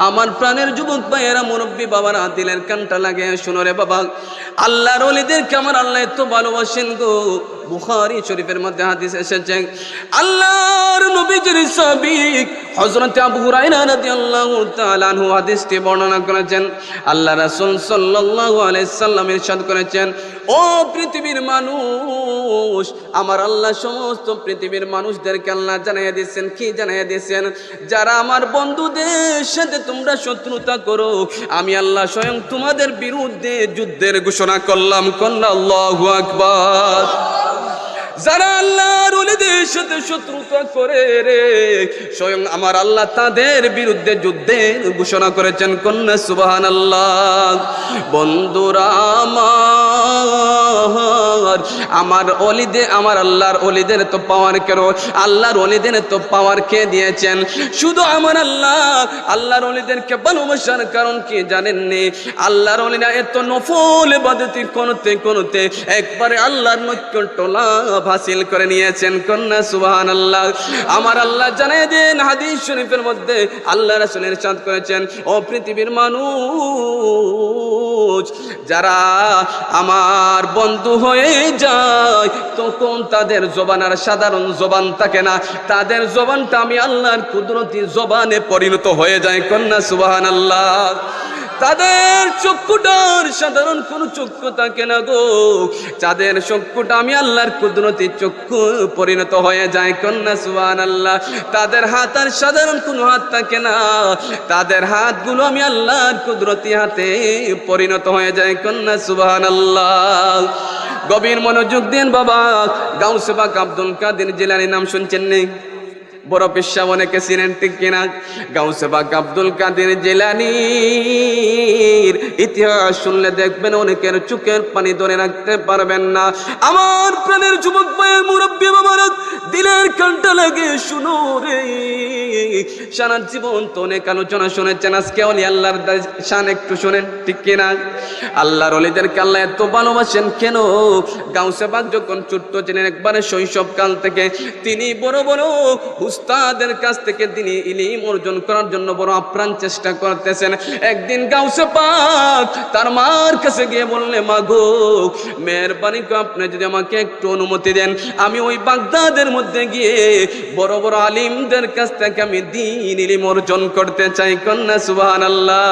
আমার প্রাণের যুবক ভাইয়েরা, মুরব্বী বাবারা, দিলের কানটা লাগে শুনো রে বাবা, আল্লাহর ওলিদেরকে আমার আল্লাহ এত ভালোবাসেন গো। বুখারী শরীফের মধ্যে হাদিস এসেছে, আল্লাহর নবীজির সাহাবী হযরত আবু হুরায়রা রাদিয়াল্লাহু তাআলা আনহু হাদিসটি বর্ণনা করেছেন। আল্লাহ রাসূল সাল্লাল্লাহু আলাইহি সাল্লাম ইরশাদ করেছেন, ও পৃথিবীর মানুষ, আমার আল্লাহ সমস্ত পৃথিবীর মানুষদেরকে আল্লাহ জানাইয়া দিয়েছেন, কি জানাইয়া দিয়েছেন, যারা আমার বন্ধুদের সাথে তোমরা শত্রুতা করো, আমি আল্লাহ স্বয়ং তোমাদের বিরুদ্ধে যুদ্ধের ঘোষণা করলাম। কন্যা আল্লাহু আকবার। যারা আল্লাহর ওলিদের সাথে শত্রুতা করে রে, স্বয়ং আমার আল্লাহ তাদের বিরুদ্ধে যুদ্ধের ঘোষণা করেছেন। কন্যা সুবহানাল্লাহ। বন্ধুরা আমার ওলিদের, আমার আল্লাহর ওলিদের তো পাওয়ার কেন, আল্লাহর ওলিদের তো পাওয়ার কে দিয়েছেন? শুধু আমার আল্লাহ আল্লাহর ওলিদেরকে ভালোবাসার কারণ কি জানেননি? আল্লাহর ওলিরা এত নফল ইবাদত করতে করতে একবারে আল্লাহর নৈকট্য লাভ হাসিল করে নিয়েছেন। কন্যা সুবহানাল্লাহ। আমার আল্লাহ জানিয়ে দেন হাদিস শরীফের মধ্যে, আল্লাহ রাসূল ইরশাদ করেছেন, ও পৃথিবীর মানুষ, যারা আমার বন্ধু হয়ে যায় তখন তাদের জবান আর সাধারণ জবান থাকে না, তাদের জবানটা আমি আল্লাহর কুদরতি জবানে পরিণত হয়ে যায়। কন্যা সুবহানাল্লাহ। তাদের চক্ষুটার সাধারণ কোন চক্ষু থাকে না গো, তাদের চক্ষুটা আমি আল্লাহর কুদরতি চক্ষু পরিণত হয়ে যায়। কন্যা সুবহানাল্লাহ। তাদের হাত আর সাধারণ কোন হাত থাকে না, তাদের হাতগুলো আমি আল্লাহর কুদরতি হাতে পরিণত হয়ে যায়। কন্যা সুবহানাল্লাহ। গভীর মনোযোগ দিন বাবা। গাউসে পাক আব্দুল কাদের জিলানী নাম শুনছেন নেই? বড় পেশা অনেকে চিনেন, ঠিক কিনা? গাউসে পাক আব্দুল কাদের জিলানীর ইতিহাস শুনলে দেখবেন অনেকের চোখের পানি ধরে রাখতে পারবেন না। আমার প্রাণের যুবক ভাই, মুরব্বী বাবারা, দিলের কানটা লাগে শুনো রে। সারা জীবন তো অনেক আলোচনা শুনেছেন, আজকে ওলি আল্লাহর শান একটু শোনেন, ঠিক কিনা? আল্লাহর ওলিদেরকে আল্লাহ এত ভালোবাসেন কেন? গাউসে পাক যখন ছোট্ট ছিলেন, একবারে শৈশবকাল থেকে তিনি বড় বড় উস্তাদের কাছ থেকে তিনি ইলম অর্জন করার জন্য বড় আপ্রাণ চেষ্টা করতেছেন। একদিন গাউসে পাক তার মার কাছে গিয়ে বললে, মা গো, মেহেরবানি করে আপনি যদি আমাকে একটু অনুমতি দেন, আমি ওই বাগদাদের মধ্যে গিয়ে বড় বড় আলিমদের কাছ থেকে আমি দ্বীন ইলম অর্জন করতে চাই। কন্যা সুবহানাল্লাহ।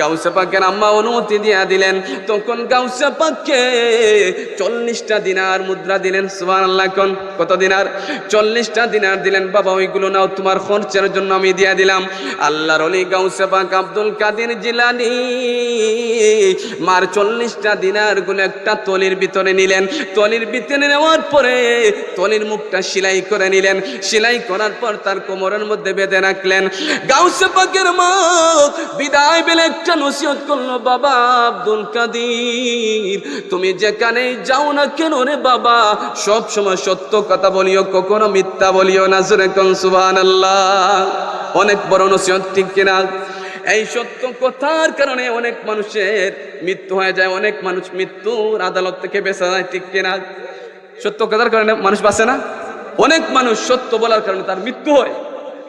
গাউসে পাকের আম্মা অনুমতি দিয়া দিলেন। তখন গাউসে পাককে 40টা দিনার মুদ্রা দিলেন। সুবহানাল্লাহ। কোন কত দিনার? 40টা দিনার দিলেন। বাবা, ওইগুলো নাও, তোমার খরচের জন্য আমি দিয়া দিলাম। আল্লাহর ওলি গাউসে পাক আব্দুল কাদের জিলানী মার 40টা দিনার গুলো একটা তলির ভিতরে নিলেন। তলির ভিতরে নেওয়ার পরে তলির মুখটা সেলাই করে নিলেন। সেলাই করার পর তার কোমরের মধ্যে বেঁধে রাখলেন। গাউসে পাকের মা বিদায় বেলে একটা নসিহত করলো, বাবা আব্দুল কাদের, তুমি যেখানে যাও না কেন রে বাবা, সব সময় সত্য কথা বলিও, কখনো মিথ্যা বলিও না। জোরে কোন সুবহানাল্লাহ। অনেক বড় নসিহত, ঠিক কিনা? এই সত্য কথার কারণে অনেক মানুষের মৃত্যু হয়ে যায়, অনেক মানুষ মৃত্যুর আদালত থেকে বেঁচে যায়, ঠিক কিনা? সত্য কথার কারণে মানুষ বাঁচে না। অনেক মানুষ সত্য বলার কারণে তার মৃত্যু হয়,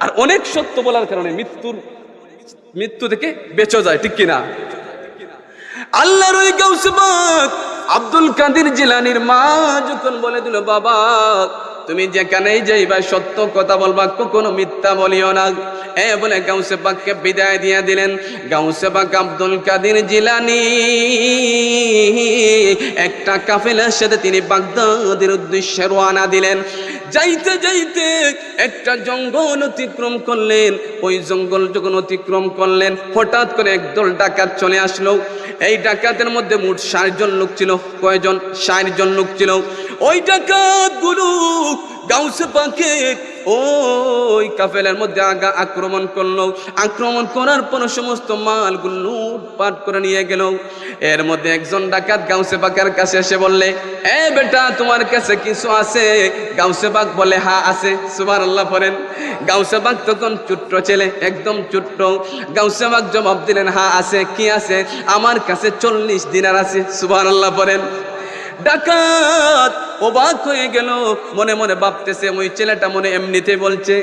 আর অনেক সত্য বলার কারণে মৃত্যু থেকে বেঁচে যায়, ঠিক কিনা? আল্লাহর ওই গাউসে পাক আব্দুল কাদের জিলানীর মা যখন বলে দিল, বাবা তুমি যেখানেই যাইবা সত্য কথা বলবা, কখনো মিথ্যা বলিও না, বলে গাউসে পাককে বিদায় দিয়ে দিলেন। গাউসে পাক আব্দুল কাদের জিলানী একটা কাফেলার সাথে তিনি বাগদাদের উদ্দেশ্যে রওনা দিলেন। যাইতে যাইতে একটা জঙ্গল অতিক্রম করলেন। ওই জঙ্গল যখন অতিক্রম করলেন, হঠাৎ করে একদল ডাকাত চলে আসলো। এই ডাকাতের মধ্যে মোট 60 জন লোক ছিল। কয়জন? 60 জন লোক ছিল। ওই ডাকাত গুলো গাউসে পাকে ওই কাফেলার মধ্যে আক্রমণ করলো। আক্রমণ করার পর সমস্ত মালগুলো লুটপাট করে নিয়ে গেল। এর মধ্যে একজন ডাকাত গাউসে পাকের কাছে এসে বললে, এ বেটা, তোমার কাছে কিছু আছে? গাউসে পাক বলে, হ্যাঁ আছে। সুবহানাল্লাহ পড়েন। গাউসে পাক তখন ছোট্ট ছেলে, একদম ছোট্ট। গাউসে পাক জবাব দিলেন, হ্যাঁ আছে। কি আছে? আমার কাছে 40 দিনার আছে। সুবহানাল্লাহ পড়েন। ডাকাত অবাক হয়ে গেল, মনে মনে ভাবতেছে ওই ছেলেটা মনে এমনিতে বলছে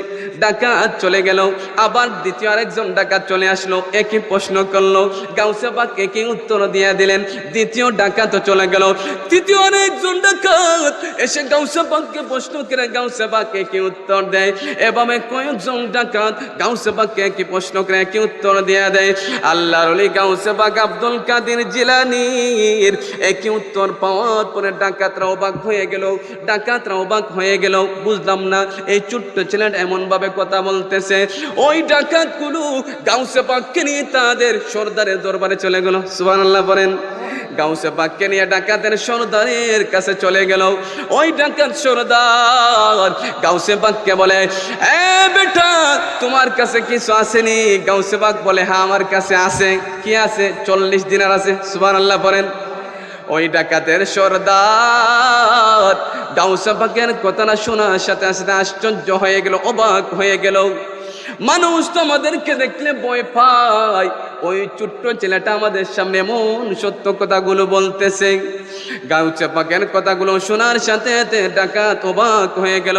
ডাকাত চলে গেল। আবার দ্বিতীয় আরেকজন ডাকাত চলে আসলো, একই প্রশ্ন করলো। গাউসে পাক একই উত্তর দিয়ে দিলেন। দ্বিতীয় ডাকাত চলে গেল। তৃতীয় আরেকজন ডাকাত এসে গাউসে পাককে প্রশ্ন করে গাউসে পাক একই উত্তর দেয়। এভাবে কয়েকজন ডাকাত গাউসে পাককে একই প্রশ্ন করে একই উত্তর দিয়ে দেয়। আল্লাহর ওলি গাউসে পাক আব্দুল কাদের জিলানীর একই উত্তর পাওয়ার পরে ডাকাতরা অবাক হয়ে গেল। বুঝলাম না এই ছোট্ট ছেলেটা এমন ভাবে কথা বলতেছে। ওই ডাকাতগুলো গাউসে পাককে নিয়ে তাদের সর্দারের দরবারে চলে গেল। সুবহানাল্লাহ বলেন। গাউসে পাককে নিয়ে ডাকাতের সর্দারের কাছে চলে গেল। ওই ডাকাত সর্দার গাউসে পাককে বলে, এ বেটা তোমার কাছে কিছু আসেনি? গাউসে পাক বলে, হ্যাঁ আমার কাছে আছে। কি আছে? 40 দিনার আছে। সুবহানাল্লাহ বলেন। ওই ডাকাতের সর্দার গাউসে পাকের কথাটা শোনার সাথে সাথে আশ্চর্য হয়ে গেল, অবাক হয়ে গেল। মানুষ তো আমাদেরকে দেখলে ভয় পায়, ওই ছোট্ট ছেলেটা আমাদের সামনে এমন সত্য কথাগুলো বলতেছে। গাউসে পাকের কথাগুলো শোনার সাথে সাথে ডাকাত অবাক হয়ে গেল।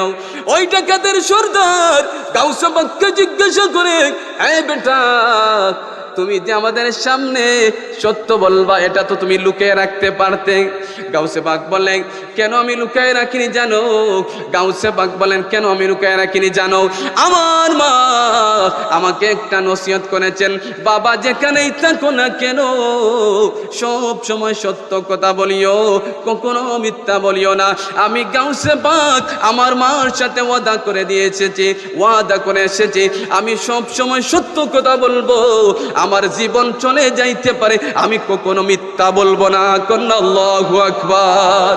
ওই ডাকাতের সর্দার গাউসে পাককে জিজ্ঞাসা করে, এই বেটা তুমি যে আমাদের সামনে সত্য বলবা, এটা তো তুমি লুকিয়ে রাখতে পারতে। গাউসে পাক বলেন, কেন আমি লুকিয়ে রাখিনি জানো? গাউসে পাক বলেন, কেন আমি লুকিয়ে রাখিনি জানো? আমার মা আমাকে একটা নসিহত করেছেন, বাবা যেখানেই থাকো না কেন সব সময় সত্য কথা বলিও, কখনো মিথ্যা বলিও না। আমি গাউসে পাক আমার মার সাথে ওয়াদা করে এসেছি, আমি সব সময় সত্য কথা বলবো। আমার জীবন চলে যাইতে পারে, আমি কখনো মিথ্যা বলবো না। আল্লাহু আকবার।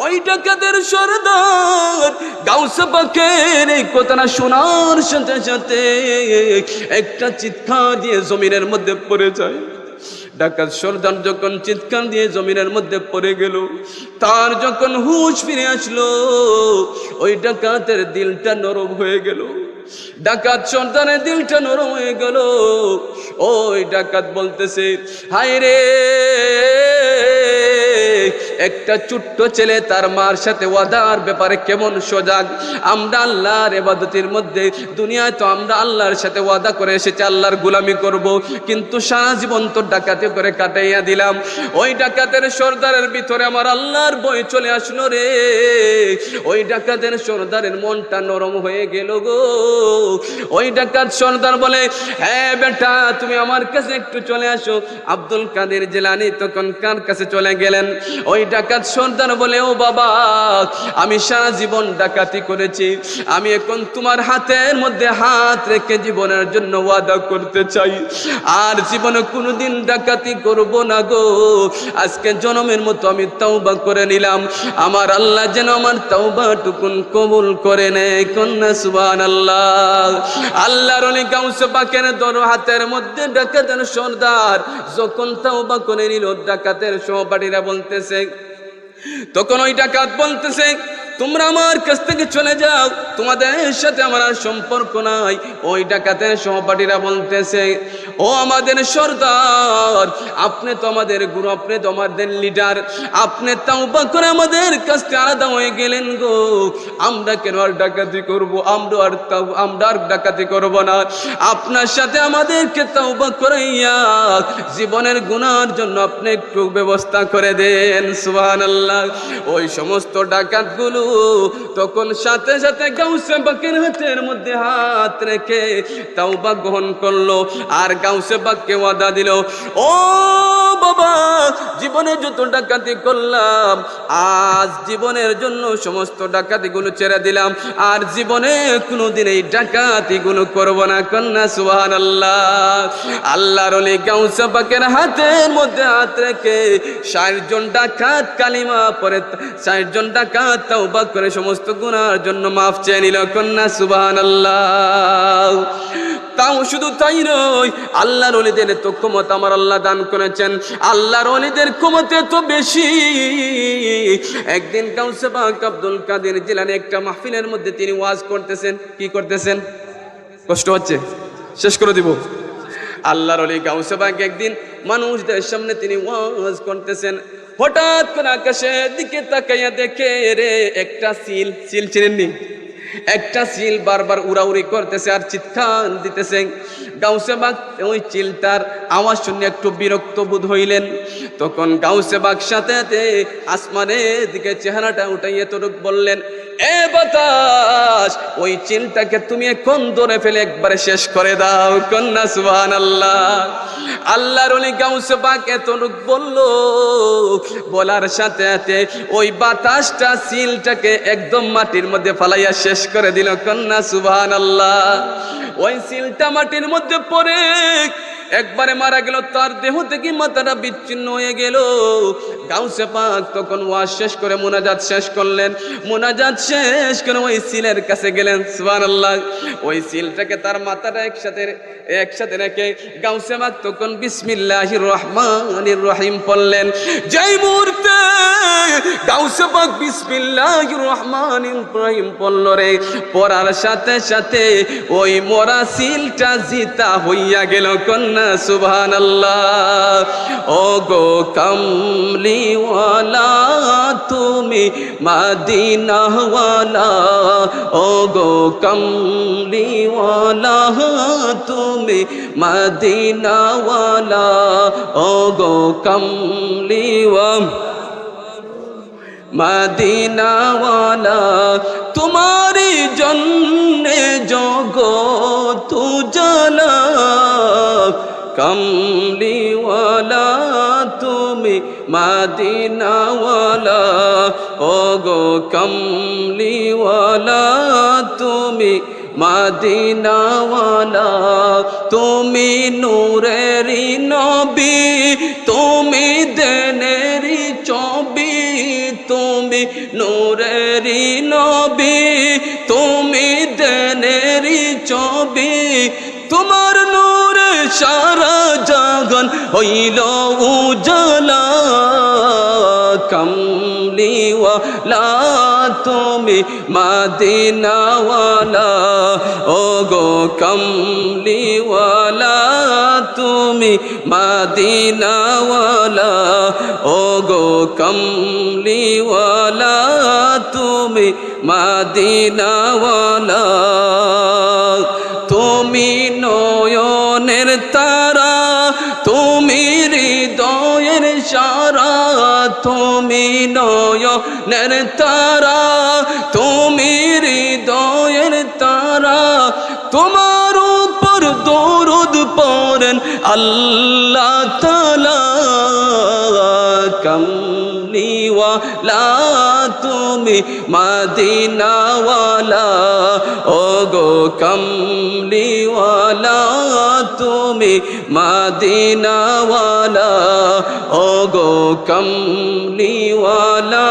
ওই ডাকাতের সর্দার গাউসে পাকের এই কথাটা শোনার সাথে সাথে একটা চিৎকার দিয়ে জমিনের মধ্যে পড়ে যায়। ডাকাত সর্দার যখন চিৎকার দিয়ে জমিনের মধ্যে পড়ে গেল, তার যখন হুঁশ ফিরে আসলো, ওই ডাকাতের দিলটা নরম হয়ে গেল। ডাকাত সর্দারের দিলটা নরম হয়ে গেল। ওই ডাকাত বলতেছে, হায় রে, একটা ছোট্ট ছেলে তার মার সাথে ওয়াদার ব্যাপারে কেমন সজাগ। আমরা আল্লাহর ইবাদতের মধ্যে, দুনিয়ায় তো আমরা আল্লাহর সাথে ওয়াদা করে এসেছি আল্লাহর গোলামি করব, কিন্তু সারা জীবন তো ডাকাতি করে কাটাইয়া দিলাম। ওই ডাকাতের সর্দারের ভিতরে আমার আল্লাহর ভয় চলে আসলো রে। ওই ডাকাতের সর্দারের মনটা নরম হয়ে গেল গো। ওই ডাকাত সর্দার বলে, হ্যাঁ বেটা তুমি আমার কাছে একটু চলে আসো। আব্দুল কাদের জিলানী তখন কার কাছে চলে গেলেন? ওই ডাকাত সর্দার বলে, ও বাবা আমি সারা জীবন ডাকাতি করেছি, আমি এখন তোমার হাতের মধ্যে হাত রেখে জীবনের জন্য ওয়াদা করতে চাই, আর জীবনে কোনোদিন ডাকাতি করব না গো। আজকে জনমের মতো আমি তওবা করে নিলাম, আমার আল্লাহ যেন আমার তওবাটুকুন কবুল করে নেয়। কন্যা সুবহানাল্লাহ। আল্লাহর ওলি গাউসে পাকের হাতের মধ্যে ডাকাতের সর্দার যখন তওবা করে নিল, ডাকাতের সহপাঠীরা বলতেছে, তখন ওই ডাকাত বলতেছে, তোমরা আমার কাছ থেকে চলে যাও, তোমাদের সাথে আমার আর সম্পর্ক নাই। ওই ডাকাতের সহপাঠীরা বলতেছে, ও আমাদের সর্দার, আপনি তো আমাদের গুরু, আপনি তো আমাদের লিডার, আপনি তওবা করে আমাদের কাছ থেকে আলাদা হয়ে গেলেন গো। আমরা কেন আর ডাকাতি করব? আমরা আর ডাকাতি করব না। আপনার সাথে আমাদেরকে তওবা করাইয়া জীবনের গুনার জন্য আপনি একটু ব্যবস্থা করে দেন। সুবহানাল্লাহ। ওই সমস্ত ডাকাতগুলো তখন সাথে সাথে গাউসে পাকের হাতের মধ্যে হাত রেখে তওবা গ্রহণ করলো, আর গাউসে পাককে ওয়াদা দিল, ও বাবা জীবনে যত ডাকাতি করলাম আজ জীবনের জন্য সমস্ত ডাকাতিগুলো ছেড়ে দিলাম, আর জীবনে কোনোদিন এই ডাকাতিগুলো করব না। কন্যা সুবহানাল্লাহ। আল্লাহর ওলি গাউসে পাকের হাতের মধ্যে হাত রেখে 60 জন ডাকাত কালিমা পড়ে, 60 জন ডাকাত তওবা করে সমস্ত গুনার জন্য মাফ চেয়ে নিল। কন্যা সুবহানাল্লাহ। তাও শুধু তাই নয়, আল্লাহর ওলিদের তো ক্ষমতা আমার আল্লাহ দান করেছেন। আল্লাহর ওলিদের ক্ষমতা তো বেশি। একদিন গাউসে পাক আব্দুল কাদের জিলানী একটা মাহফিলের মধ্যে তিনি ওয়াজ করতেছেন। কি করতেছেন? কষ্ট হচ্ছে, শেষ করে দিব। আল্লাহর ওলি গাউসে পাক একদিন মানুষদের সামনে তিনি ওয়াজ করতেছেন। হঠাৎ করে আকাশের দিকে তাকাইয়া দেখে রে একটা চিল চিনেননি? একটা চিল বারবার উড়াউড়ি করতেছে আর চিৎকার দিতেছে। গাউসে বাগ ওই চিলটার আওয়াজ শুনে একটু বিরক্ত বোধ হইলেন। তখন গাউসে বাগ সাথে আসমানের দিকে চেহারাটা উঠাইয়ে তরুক বললেন, এ বাতাস, ওই চিলটাকে তুমি এখন ধরে ফেলে একবারে শেষ করে দাও। কন্যা সুবহানাল্লাহ। আল্লাহর ওলি গাউসে বাগ এতটুক বলল, বলার সাথে সাথে ওই বাতাসটা চিলটাকে একদম মাটির মধ্যে ফালাইয়া শেষ করে দিল। কন্যা সুবহানাল্লাহ। ওই চিলটা মাটির মধ্যে পড়ে একবারে মারা গেল, তার দেহ থেকে মাথাটা বিচ্ছিন্ন হয়ে গেল। গাউসে পাক তখন ওয়াজ শেষ করে মুনাজাত শেষ করলেন। মুনাজাত শেষ করে ওই সিলের কাছে গেলেন। সুবহানাল্লাহ। ওই সিলটাকে তার মাথাটা একসাথে রেখে গাউসে পাক তখন বিসমিল্লাহির রহমানির রহিম পড়লেন। যেই মুহূর্তে গাউসে পাক বিসমিল্লাহির রহমানির রহিম পড়ল রে, পড়ার সাথে সাথে ওই মরা সিলটা জিতা হইয়া গেল। কন্যা সুবহানাল্লাহ। ও গো কামলিওয়ালা তুমি মদিনাওয়ালা, ও গো কামলিওয়ালা তুমি মদিনাওয়ালা, ও গো মদিনাওয়ালা, তোমারি জন্যে জগৎ উজালা, কামলিওয়ালা তুমি মদিনাওয়ালা, ও গো কামলিওয়ালা তুমি মদিনাওয়ালা, তুমি নূরেরি নবী, তুমি দেনেরি ছবি, তুমি নূরেরি নবী, তুমি দেনেরি ছবি, তোমার নূরে সারা জাগান হইল উজালা, কামলিওয়ালা তুমি মদিনাওয়ালা, ও গো কামলিওয়ালা তুমি মদিনাওয়ালা, ও গো কামলিওয়ালা তুমি মদিনাওয়ালা, তুমি নয়নের তারা, তুমি হৃদয়ের সারা, তুমি নয়নের তারা, তুমি হৃদয়ের তারা, তোমার উপর দরুদ পড়েন আল্লাহ তাআলা, কামলিওয়ালা তুমি মদিনাওয়ালা, ও গো কামলিওয়ালা তুমি মদিনাওয়ালা, ও গো কামলিওয়ালা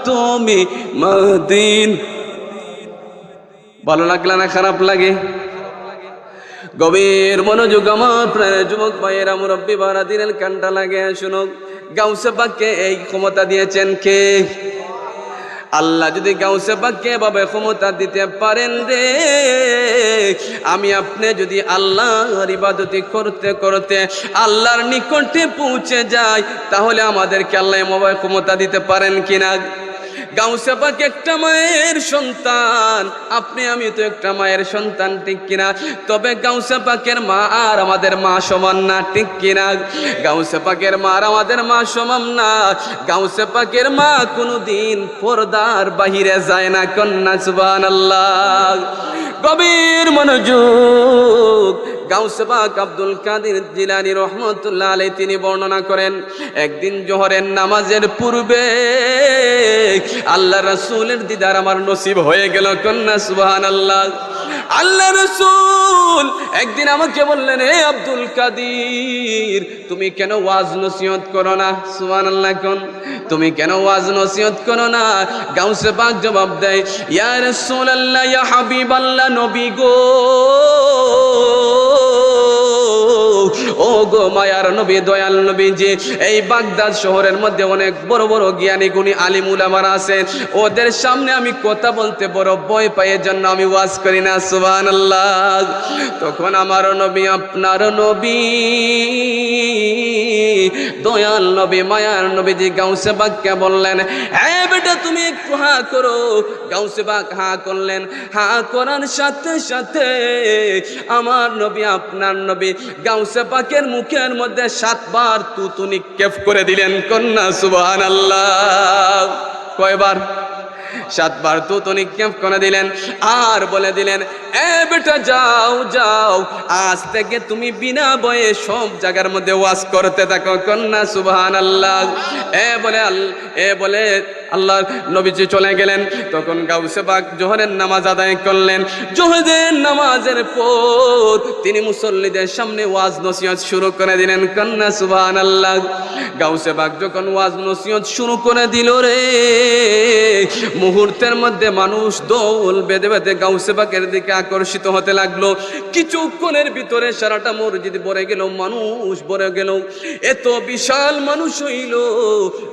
তুমি মদিন। ভালো লাগলে না খারাপ লাগে? গভীর মনোযোগ আমার প্রাণের যুবক ভাইয়েরা, মুরব্বী বারা, দিনের কানটা লাগে শুনো। গাউসে পাককে এই ক্ষমতা দিয়েছেন কে? আল্লাহ। যদি গাউসে পাককে এভাবে ক্ষমতা দিতে পারেন রে, আমি আপনি যদি আল্লাহর ইবাদতি করতে করতে আল্লাহর নিকটে পৌঁছে যাই, তাহলে আমাদেরকে আল্লাহ এভাবে ক্ষমতা দিতে পারেন কিনা? গাউসে পাক একটা মায়ের সন্তান, আপনি আমি তো একটা মায়ের সন্তান, ঠিক কিনা? তবে গাউসে পাকের মা আর আমাদের মা সমান না, ঠিক কিনা? গাউসে পাকের মা আর আমাদের মা সমান না। গাউসে পাকের মা কোনোদিন পর্দার বাহিরে যায় না। কন্যা সুবহানাল্লাহ। গভীর মনোযোগ। গাউসে পাক আব্দুল কাদের জিলানী রহমতুল্লাহ আলাইহি তিনি বর্ণনা করেন, একদিন জোহরের নামাজের পূর্বে আল্লাহ রাসূলের দিদার আমার নসিব হয়ে গেল। কন্যা সুবহানাল্লাহ। আল্লাহ রাসূল একদিন আমাকে বললেন, হে আব্দুল কাদের, তুমি কেন ওয়াজ নসিহত করো না? সুবহানাল্লাহ। কোন তুমি কেন ওয়াজ নসিহত করো না? গাউসে পাক জবাব দেয়, ইয়া রাসূলুল্লাহ, ইয়া হাবিবাল্লাহ, নবী গো, ও গো মায়ার নবী, দয়াল নবীজি, এই বাগদাদ শহরের মধ্যে অনেক বড় বড় জ্ঞানী গুণী আলিম উলামারা আছেন, ওদের সামনে আমি কথা বলতে বড় ভয় পাই, এর জন্য আমি ওয়াজ করি না। সুবহানাল্লাহ। তখন আমার নবী, আপনার নবী, দয়াল নবী, মায়ার নবীজি গাউসে বাগকে বললেন, হ্যাঁ বেটা তুমি একটু হা করো। গাউসে বাগ হা করলেন। হা করার সাথে সাথে আমার নবী, আপনার নবী গাউসে বাগের মুখের মধ্যে 7 বার তুতু নিক্ষেপ করে দিলেন। কন্যা সুবহানাল্লাহ। কয়বার? 7 বার তুতু নিক্ষেপ করে দিলেন। আর বলে দিলেন, এ বেটা যাও যাও, আজ থেকে তুমি বিনা ভয়ে সব জায়গার মধ্যে ওয়াজ করতে থাকো। কন্যা সুবহানাল্লাহ। এ বলে আল্লাহ নবীজি চলে গেলেন। তখন গাউসে বাগ জোহরের নামাজ আদায় করলেন। জোহরের নামাজের পর তিনি মুসল্লিদের সামনে ওয়াজ নসিহত শুরু করে দিলেন। কন্যা সুবহানাল্লাহ। গাউসে বাগ যখন ওয়াজ নসিহত শুরু করে দিল রে, মুহূর্তের মধ্যে মানুষ দৌল বেঁধে বেঁধে গাউসে বাগের দিকে আকর্ষিত হতে লাগলো। কিছুক্ষণের ভিতরে সারাটা মসজিদ ভরে গেল, মানুষ ভরে গেল। এত বিশাল মানুষ হইল,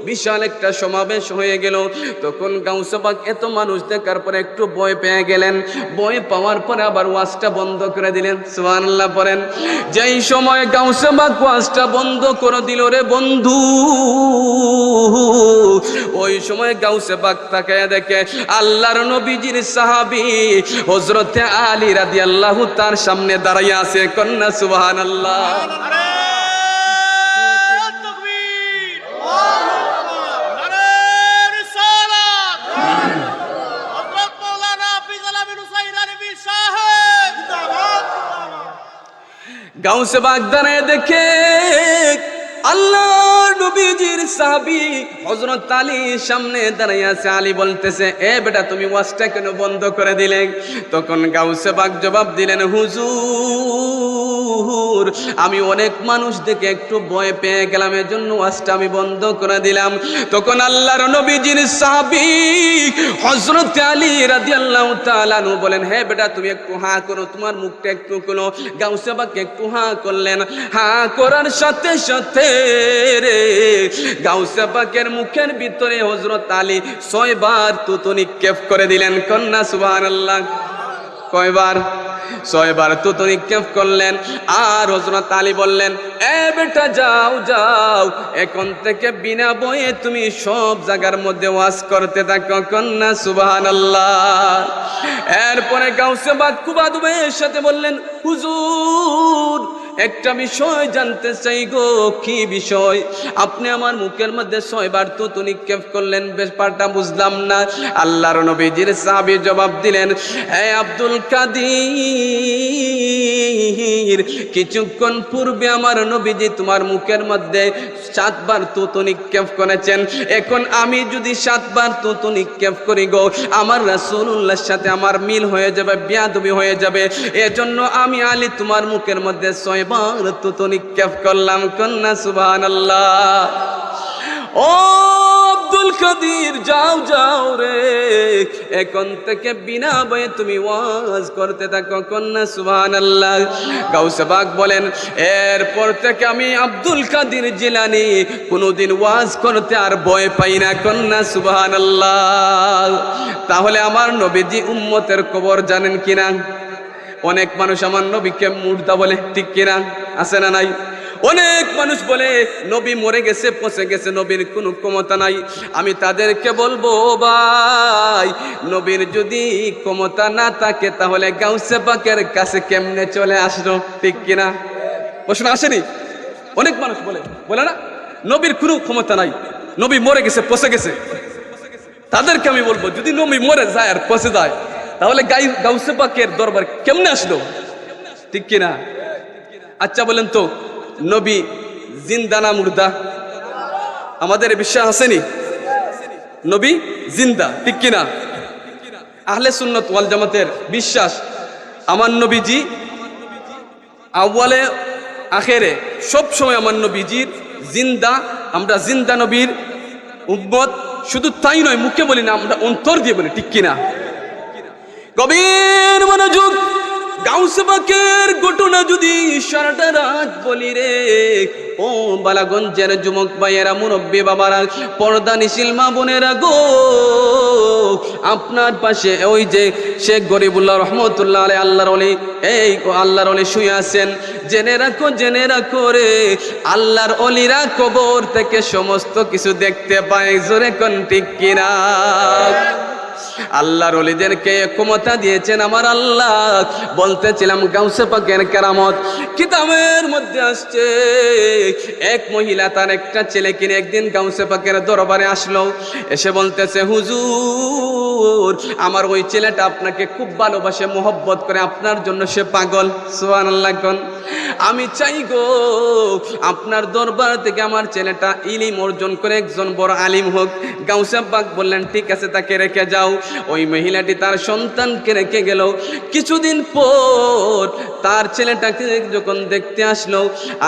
বিশাল একটা সমাবেশ হয়ে গেল। তখন গাউসে বাগ এত মানুষ দেখার পরে একটু ভয় পেয়ে গেলেন। ভয় পাওয়ার পরে আবার ওয়াজটা বন্ধ করে দিলেন। সুবহানাল্লাহ পড়েন। যেই সময় গাউসে বাগ ওয়াজটা বন্ধ করে দিল রে বন্ধু, ওই সময় গাউসে বাগ তাকায় দেখে আল্লাহর নবীজির সাহাবী হযরতে আলী রাদিয়াল্লাহু তার সামনে দাঁড়াইয়া আছে। কন্যা সুবহানাল্লাহ। গাউসে বাগ দাঁড়ায় দেখে আল্লাহর নবীজির সাহাবী হযরত আলী সামনে দাঁড়িয়ে আছে। আলী বলতেছে, এ বেটা তুমি ওয়াজটা কেন বন্ধ করে দিলে? তখন গাউসে বাগ জবাব দিলেন, হুজুর আমি অনেক মানুষ দেখে একটু ভয় পেয়ে গেলাম, এজন্য ওয়াজটা আমি বন্ধ করে দিলাম। তখন আল্লাহর নবীজির সাহাবী হযরত আলী রাদিয়াল্লাহু তাআলা আনহু বলেন, হে বেটা তুমি একটু হা করো, তোমার মুখটা একটু খোলো। গাউসে বাগ একটু হা করলেন। হা করার সাথে সাথে রে গাউসে বাগের মুখের ভিতরে হযরত আলী 6 বার তুতু নিক্ষেপ করে দিলেন। কন্যা সুবহানাল্লাহ। কয়বার? 6 বার তুতু নিক্ষেপ করলেন। আর হযরত আলী বললেন, এ বেটা যাও যাও, এখন থেকে বিনা ভয়ে তুমি সব জায়গার মধ্যে ওয়াজ করতে থাকো। কন্যা সুবহানাল্লাহ। এরপরে গাউসে বাগ খুব আদবের সাথে বললেন, হুজুর একটা বিষয় জানতে চাই গো। কি বিষয়? আপনি আমার মুখের মধ্যে 6 বার তুতু নিক্ষেপ করলেন, ব্যাপারটা বুঝলাম না। আল্লাহর নবীজির সাহাবী জবাব দিলেন, হে আব্দুল কাদির, কিছুক্ষণ পূর্বে আমার নবীজি তোমার মুখের মধ্যে 7 বার তুতু নিক্ষেপ করেছেন। এখন আমি যদি 7 বার তুতু নিক্ষেপ করি গো, আমার রাসূলুল্লাহর সাথে আমার মিল হয়ে যাবে, বেয়াদবি হয়ে যাবে। এজন্য আমি আলী তোমার মুখের মধ্যে 6 বার তুতু নিক্ষেপ করলাম। কন্যা সুবহানাল্লাহ। ও আব্দুল কাদির যাও যাও রে, এখন থেকে বিনা ভয়ে তুমি ওয়াজ করতে থাকো। কন্যা সুবহানাল্লাহ। গাউসে বাগ বলেন, এরপর থেকে আমি আব্দুল কাদির জিলানী কোনোদিন ওয়াজ করতে আর ভয় পাই না। কন্যা সুবহানাল্লাহ। তাহলে আমার নবীজি উম্মতের খবর জানেন কিনা? অনেক মানুষ আমার নবীকে মুর্দা বলে, ঠিক কিনা? আছে না নাই? অনেক মানুষ বলে নবী মরে গেছে, পচে গেছে, নবীর কোনো ক্ষমতা নাই। আমি তাদেরকে বলবো, ভাই নবীর যদি ক্ষমতা না থাকে তাহলে গাউসে বাগের কাছে কেমনে চলে আসলো? ঠিক কিনা? প্রশ্ন আসেনি? অনেক মানুষ বলে না নবীর কোনো ক্ষমতা নাই, নবী মরে গেছে, পচে গেছে। তাদেরকে আমি বলবো, যদি নবী মরে যায় আর পচে যায় তাহলে গাউসে বাগের দরবার কেমনে আসলো? ঠিক কিনা? আচ্ছা বলেন তো, নবী জিন্দা না মুর্দা? আমাদের বিশ্বাস আসেনি? নবী জিন্দা, ঠিক কিনা? আহলে সুন্নাত ওয়াল জামাতের বিশ্বাস, আমার নবীজি আউয়ালে আখেরে সব সময় আমার নবীজির জিন্দা। আমরা জিন্দা নবীর উম্মত। শুধু তাই নয়, মুখে বলি না, আমরা অন্তর দিয়ে বলি, ঠিক কিনা? গভীর মনোযোগ। গাউসে পাকের ঘটনা যদি সারাটা রাত বলি রে, ও বালাগঞ্জের যুবক ভাইয়েরা, মুরব্বী বাবারা, পর্দা নিশিল মা বোনেরা গো, আপনার পাশে ওই যে শেখ গরিবুল্লাহ রহমতুল্লাহ আলাইহি আল্লাহর ওলি, এই আল্লাহর ওলি শুয়ে আছেন। জেনে রাখো রে, আল্লাহর ওলিরা কবর থেকে সমস্ত কিছু দেখতে পায়। জোরে কোন ঠিক কিনা? আল্লাহর ওলিদেরকে ক্ষমতা দিয়েছেন আমার আল্লাহ। বলতেছিলাম গাউসে পাকের কেরামত, কিতাবের মধ্যে আসছে এক মহিলা তার একটা ছেলেকে নিয়ে একদিন গাউসে পাকের দরবারে আসলো। এসে বলতেছে, হুজুর, আমার ওই ছেলেটা আপনাকে খুব ভালোবাসে, মোহব্বত করে, আপনার জন্য সে পাগল। সুবহানাল্লাহ কোন। আমি চাই গো আপনার দরবার থেকে আমার ছেলেটা ইলম অর্জন করে একজন বড় আলিম হোক। গাউসে পাক বললেন, ঠিক আছে, তাকে রেখে যাও। ওই মহিলাটি তার সন্তানকে রেখে গেল। কিছুদিন পর তার ছেলেটাকে যখন দেখতে আসলো,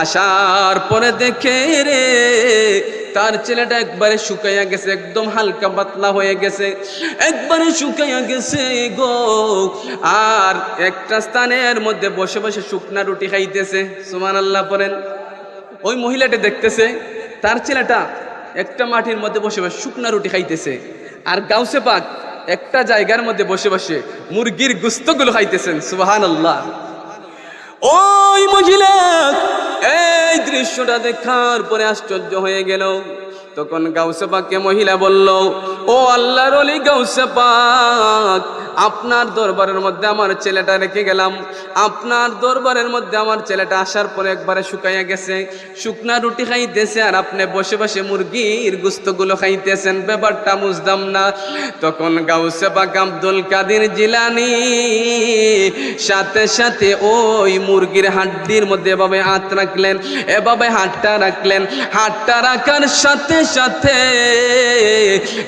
আসার পরে দেখে রে তার ছেলেটা একবারে শুকাইয়া গেছে, একদম হালকা পাতলা হয়ে গেছে, একবারে শুকাইয়া গেছে গো। আর একটা স্থানের মধ্যে বসে বসে শুকনা রুটি খাইতেছে। সুবহানাল্লাহ পড়েন। ওই মহিলাটা দেখতেছে তার ছেলেটা একটা মাটির মধ্যে বসে বসে শুকনা রুটি খাইতেছে, আর গাউসে পাক একটা জায়গার মধ্যে বসে বসে মুরগির গোশতগুলো খাইতেছেন। সুবহানাল্লাহ। ওই মহিলা এই দৃশ্যটা দেখার পরে আশ্চর্য হয়ে গেল। তখন গাউসে পাককে মহিলা বলল, ও আল্লাহর ওলি গাউসে পাক, আপনার দরবারের মধ্যে আমার ছেলেটা রেখে গেলাম। আপনার দরবারের মধ্যে আমার ছেলেটা আসার পরে একবারে শুকাইয়া গেছে, শুকনা রুটি খাইতেছে, আর আপনি বসে বসে মুরগির গোশতগুলো খাইতেছেন, ব্যাপারটা বুঝলাম না। তখন গাউসে পাক আব্দুল কাদের জিলানী সাথে সাথে ওই মুরগির হাড্ডির মধ্যে এভাবে হাত রাখলেন, এভাবে হাতটা রাখলেন। হাতটা রাখার সাথে সাথে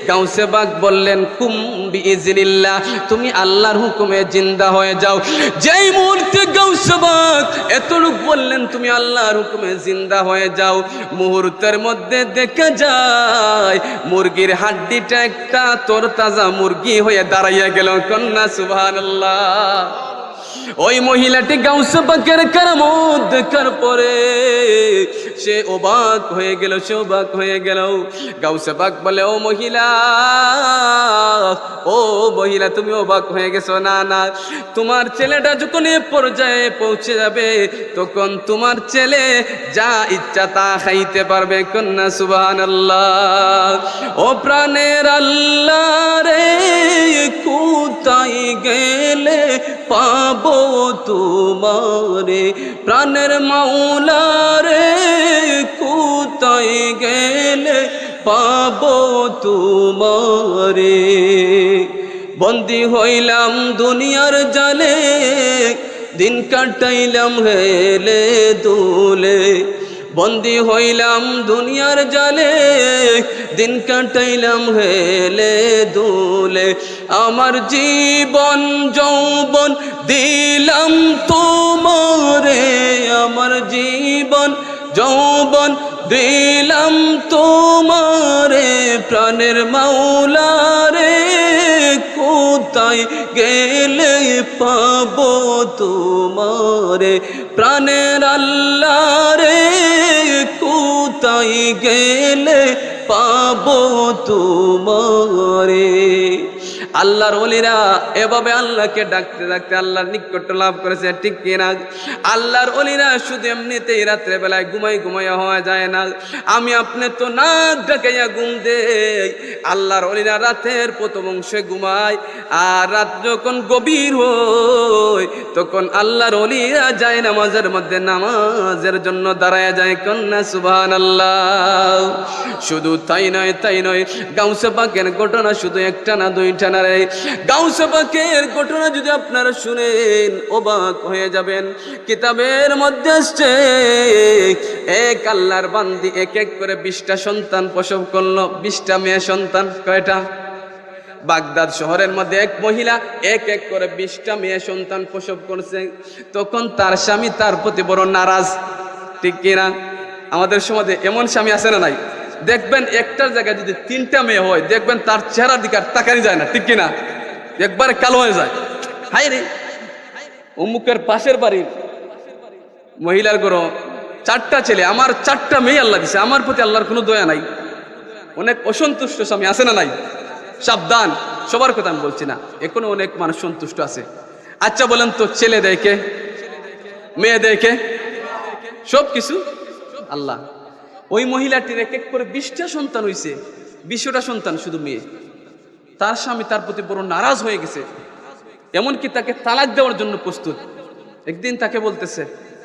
গাউসে পাক বললেন, কুম বিইজনিল্লাহ, তুমি আল্লাহর হুকুমে জিন্দা হয়ে যাও। যেই মুহূর্তে গাউসে পাক এতটুকু বললেন, তুমি আল্লাহর হুকুমে জিন্দা হয়ে যাও, মুহূর্তের মধ্যে দেখা যায় মুরগির হাড্ডিটা একটা তরতাজা মুরগি হয়ে দাঁড়াইয়া গেল। কন্যা সুবহানাল্লাহ। ওই মহিলাটি গাউসে পাকের কেরামত দেখার পরে সে অবাক হয়ে গেল, গাউসে পাক বলে, ও মহিলা তুমি অবাক হয়ে গেছো? না না, তোমার ছেলেটা যখন এ পর্যায়ে পৌঁছে যাবে তখন তোমার ছেলে যা ইচ্ছা তা খাইতে পারবে। কন্যা সুবহানাল্লাহ। ও প্রাণের আল্লাহ রে, কোথায় গেলে পাবো তোমারে? প্রাণের মাওলা রে, কোথায় গেলে পাবো তোমারে? বন্দী হইলাম দুনিয়ার জালে, দিন কাটাইলাম হেলে দুলে। বন্দী হইলাম দুনিয়ার জালে, দিন কাটাইলাম হেলে দুলে। আমার জীবন যৌবন দিলাম তোমারে, আমার জীবন যৌবন দিলাম তোমারে। প্রাণের মাওলা রে, কোথায় গেলে পাবো তোমারে? প্রাণের আল্লাহ রে, কোথায় গেলে পাবো তোমারে? আল্লাহর ওলিরা এভাবে আল্লাহকে ডাকতে ডাকতে আল্লাহর নিকট লাভ করেছে, ঠিক কিনা? আল্লাহর ওলিরা শুধু এমনিতেই রাত্রে বেলায় ঘুমাইয়া হওয়া যায় না। আমি আপনি তো নাক ডাকাইয়া ঘুম দেই, আল্লাহর ওলিরা রাতের প্রথম অংশে ঘুমায়, আর রাত যখন গভীর হয় তখন আল্লাহর ওলিরা যায় নামাজের মধ্যে, নামাজের জন্য দাঁড়ায় যায়। কন্যা সুবহানাল্লাহ। শুধু তাই নয়, গাউসে পাকের ঘটনা শুধু একটা না, দুইটা না। গাউসে পাকের ঘটনা যদি আপনারা শুনেন অবাক হয়ে যাবেন। কিতাবের মধ্যে আসছে এক আল্লাহর বান্দি এক এক করে 20টা সন্তান প্রসব করলো, 20টা মেয়ে সন্তান। কয়টা? বাগদাদ শহরের মধ্যে এক মহিলা এক এক করে 20টা মেয়ে সন্তান প্রসব করছে। তখন তার স্বামী তার প্রতি বড় নারাজ, ঠিক কিনা? আমাদের সমাজে এমন স্বামী আছে না নাই? দেখবেন একটার জায়গায় যদি 3টা মেয়ে হয়, দেখবেন তার চেহারার দিকে তাকানি যায় না, ঠিক কিনা? একবারে কালো হয়ে যায়। হাই রে, অমুকের পাশের বাড়ির মহিলার ঘরও 4টা ছেলে, আমার 4টা মেয়ে আল্লাহ দিছে, আমার প্রতি আল্লাহর কোনো দয়া নাই। অনেক অসন্তুষ্ট স্বামী আছে না নাই? সাবধান, সবার কথা আমি বলছি না, এখনো অনেক মানুষ সন্তুষ্ট আছে। আচ্ছা বলেন তো, ছেলে দেখে, মেয়ে দেখে, সব কিছু আল্লাহ। ওই মহিলাটির এক এক করে 20টা সন্তান হইছে, 20টা সন্তান শুধু মেয়ে। তার স্বামী তার প্রতি বড় নারাজ হয়ে গেছে, এমনকি তাকে তালাক দেওয়ার জন্য প্রস্তুত। একদিন তাকে বলতেছে,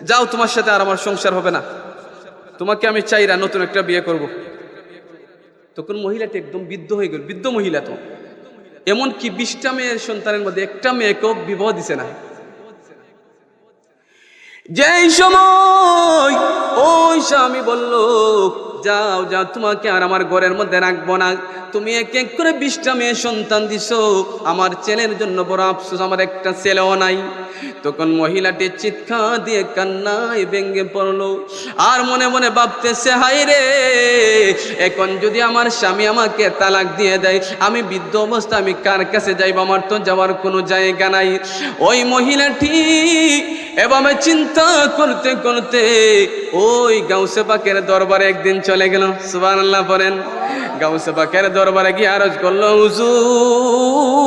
যাও, তোমার সাথে আর আমার সংসার হবে না, তোমাকে আমি চাইরা নতুন একটা বিয়ে করব। তখন মহিলাটি একদম বৃদ্ধ হয়ে গেল, বৃদ্ধ মহিলা তো, এমনকি 20টা মেয়ের সন্তানের মধ্যে একটা মেয়েকেও বিবাহ দিছে না। যেই সময় ওই স্বামী বলল, যাও যাও, তোমাকে আর আমার ঘরের মধ্যে রাখবো না, তুমি এক এক করে 20টা মেয়ে সন্তান দিছো, আমার ছেলের জন্য বড় আফসোস, আমার একটা ছেলেও নাই। তখন মহিলাটি চিৎকার দিয়ে কান্নায় ভেঙে পড়লো, আর মনে মনে ভাবতেছে, হায় রে, এখন যদি আমার স্বামী আমাকে তালাক দিয়ে দেয়, আমি বৃদ্ধ অবস্থা, আমি কার কাছে যাইব? আমার তো যাওয়ার কোনো জায়গা নাই। ওই মহিলাটি এভাবে চিন্তা করতে করতে ওই গাউসে পাকের দরবারে একদিন চলে গেল। সুবহানাল্লাহ পড়েন। গাউসে পাকের দরবারে গিয়ে আরজ করলো, হুজুর,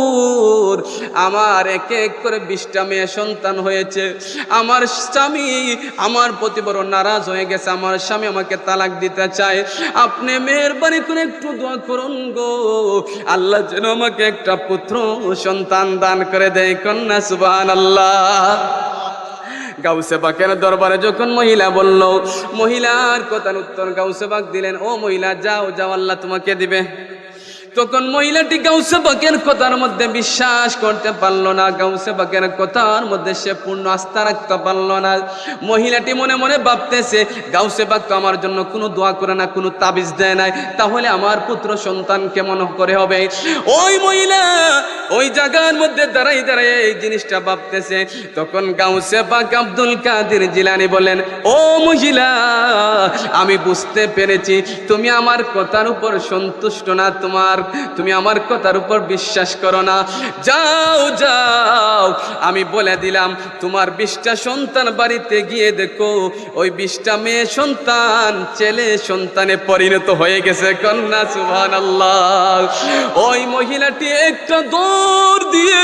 আমার এক এক করে 20টা মেয়ে সন্তান হয়েছে, আমার স্বামী আমার প্রতি বড় নারাজ হয়ে গেছে, আমার স্বামী আমাকে তালাক দিতে চায়, আপনি মেহেরবানি করে একটু দোয়া করুন গো, আল্লাহ যেন আমাকে একটা পুত্র সন্তান দান করে দেয়। কন্যা সুবহানাল্লাহ। গাউসে পাকের দরবারে যখন মহিলা বলল, মহিলার কথার উত্তর গাউসে পাক দিলেন, ও মহিলা, যাও যাও, আল্লাহ তোমাকে দিবে। তখন মহিলাটি গাউসে পাকের কথার মধ্যে বিশ্বাস করতে পারলো না, গাউসে পাকের কথার মধ্যে সে পূর্ণ আস্থা রাখতে পারলো না। মহিলাটি মনে মনে ভাবতেছে, গাউসে পাক তো আমার জন্য কোনো দোয়া করে না, কোনো তাবিজ দেয় নাই, তাহলে আমার পুত্র সন্তান কেমন করে হবে? ওই মহিলা ওই জায়গার মধ্যে দাঁড়াই দাঁড়াই এই জিনিসটা ভাবতেছে। তখন গাউসে পাক আব্দুল কাদের জিলানী বলেন, ও মহিলা, আমি বুঝতে পেরেছি তুমি আমার কথার উপর সন্তুষ্ট না, তুমি আমার কথার উপর বিশ্বাস করো না। যাও যাও, আমি বলে দিলাম, তোমার 20টা সন্তান বাড়িতে গিয়ে দেখো, ওই 20টা মেয়ে সন্তান ছেলে সন্তানে পরিণত হয়ে গেছে। কন্যা সুবহানাল্লাহ। ওই মহিলাটি একটা দৌড় দিয়ে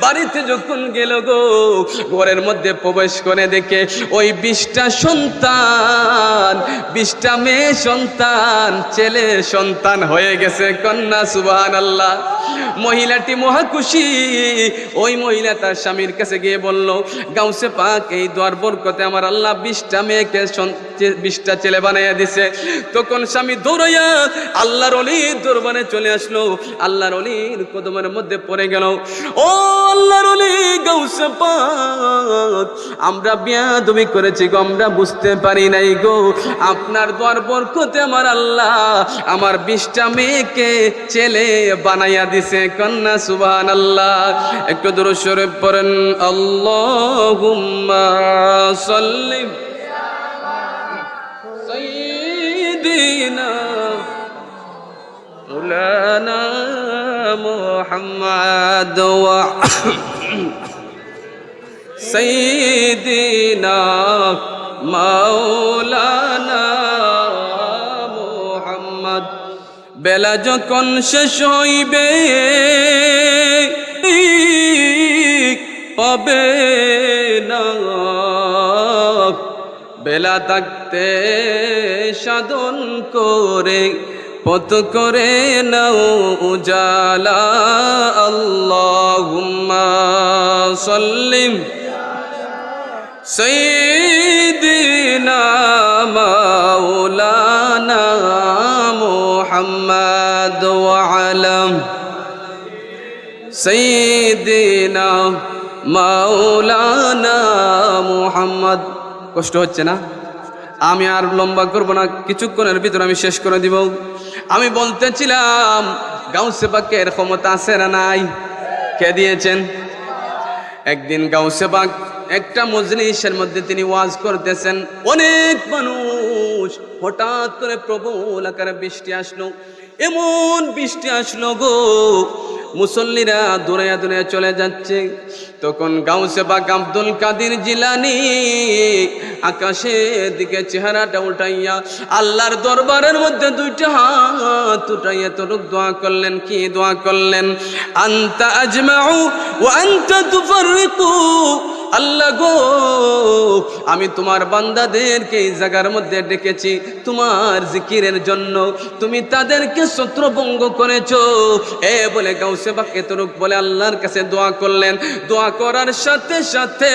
বাড়িতে যখন গেল গো, ঘরের মধ্যে প্রবেশ করে দেখে ওই 20টা সন্তান, 20টা মেয়ে সন্তান ছেলে সন্তান হয়ে গেছে। কন্যা সুবহানাল্লাহ। মহিলাটি মহা খুশি। ওই মহিলা তার স্বামীর কাছে গিয়ে বলল, গাউসে পাক এই দোয়ার বরকতে আমার আল্লাহ 20টা মেয়েকে 20টা ছেলে বানাইয়া দিছে। তখন স্বামী দৌড়াইয়া আল্লাহর ওলির দরবারে চলে আসলো, আল্লাহর ওলির কদমের মধ্যে পড়ে গেল, ও আল্লাহর ওলি গাউসে পাক, আমরা বিয়াদবি করেছি গো, আমরা বুঝতে পারি নাই গো, আপনার দোয়ার বরকতে আমার আল্লাহ আমার 20টা মেয়েকে ছেলে বানাইয়া দিছে। কন্যা সুবহানাল্লাহ। একটু দুরূদ শরীফ পড়েন, আল্লাহুম্মা সাল্লি সাইয়্যিদিনা মাওলানা মুহাম্মদ ওয়া সাইয়্যিদিনা মাওলানা মুহাম্মদ। বেলা যখন শেষ হইবে পাবে না, বেলা থাকতে সাধন করে পথ করে নাও উজালা। আল্লাহুম্মা সাল্লিম সাইয়্যিদিনা মাওলানা মুহাম্মদ ওয়া আলা সাইয়্যিদিনা মাওলানা মুহাম্মদ। কষ্ট হচ্ছে না? আমি আর লম্বা করব না, কিছুক্ষণের ভিতরে আমি শেষ করে দিব। আমি বলতেছিলাম, গাউসে পাকের ক্ষমতা আছে না নাই? কে দিয়েছেন? একদিন গাউসে পাক একটা মজলিসের মধ্যে তিনি ওয়াজ করতেছেন, অনেক মানুষ, হঠাৎ করে প্রবল আকারে বৃষ্টি আসলো, এমন বৃষ্টি আসলো গো, মুসল্লিরা দৌড়াইয়া দৌড়াইয়া চলে যাচ্ছে। তখন গাউসে পাক আব্দুল কাদের জিলানী আকাশের দিকে চেহারাটা উঠাইয়া আল্লাহর দরবারের মধ্যে দুইটা হাত উঠাইয়া তরুক দোয়া করলেন। কি দোয়া করলেন? আনতা আজমাউ ওয়া আনতা তুফাররিকু, আল্লাহ গো, আমি তোমার বান্দাদেরকে এই জায়গার মধ্যে ডেকেছি তোমার জিকিরের জন্য, তুমি তাদেরকে ছত্রভঙ্গ করেছো। বলে গাউসে পাক এতটুক বলে আল্লাহর কাছে দোয়া করলেন। দোয়া করার সাথে সাথে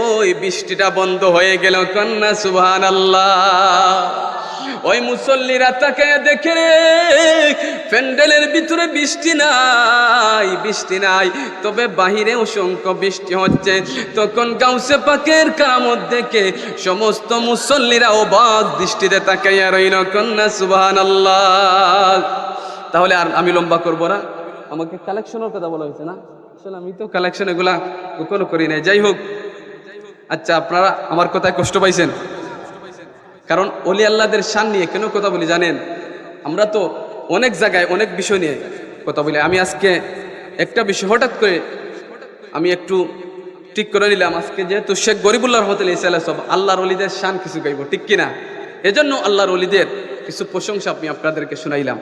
ওই বৃষ্টিটা বন্ধ হয়ে গেল। কন্যা সুবহানাল্লাহ। ওই মুসল্লিরা তাকে দেখে রে, প্যান্ডেলের ভিতরে বৃষ্টি নাই, বৃষ্টি নাই, তবে বাহিরে অসংখ্য বৃষ্টি হচ্ছে। তখন গাউসে পাকের কারামত দেখে সমস্ত মুসল্লিরা অবাক দৃষ্টিতে তাকাইয়া রইল। কন্যা সুবহানাল্লাহ। তাহলে আর আমি লম্বা করব না, আমাকে কালেকশনের কথা বলা হয়েছে না, আসলে আমি তো কালেকশন এগুলা কখনো করি নাই। যাই হোক, আচ্ছা আপনারা আমার কথায় কষ্ট পাইছেন, কারণ ওলি আল্লাহদের শান নিয়ে কেন কথা বলি জানেন? আমরা তো অনেক জায়গায় অনেক বিষয় নিয়ে কথা বলি। আমি আজকে একটা বিষয় হঠাৎ করে আমি একটু ঠিক করে নিলাম, আজকে যেহেতু শেখ গরিবুল্লাহ রহমতুল্লাহ ইসাল্লাহ সব আল্লাহর ওলিদের শান কিছু গাইব, ঠিক কিনা? এজন্য আল্লাহর ওলিদের কিছু প্রশংসা আমি আপনাদেরকে শুনাইলাম।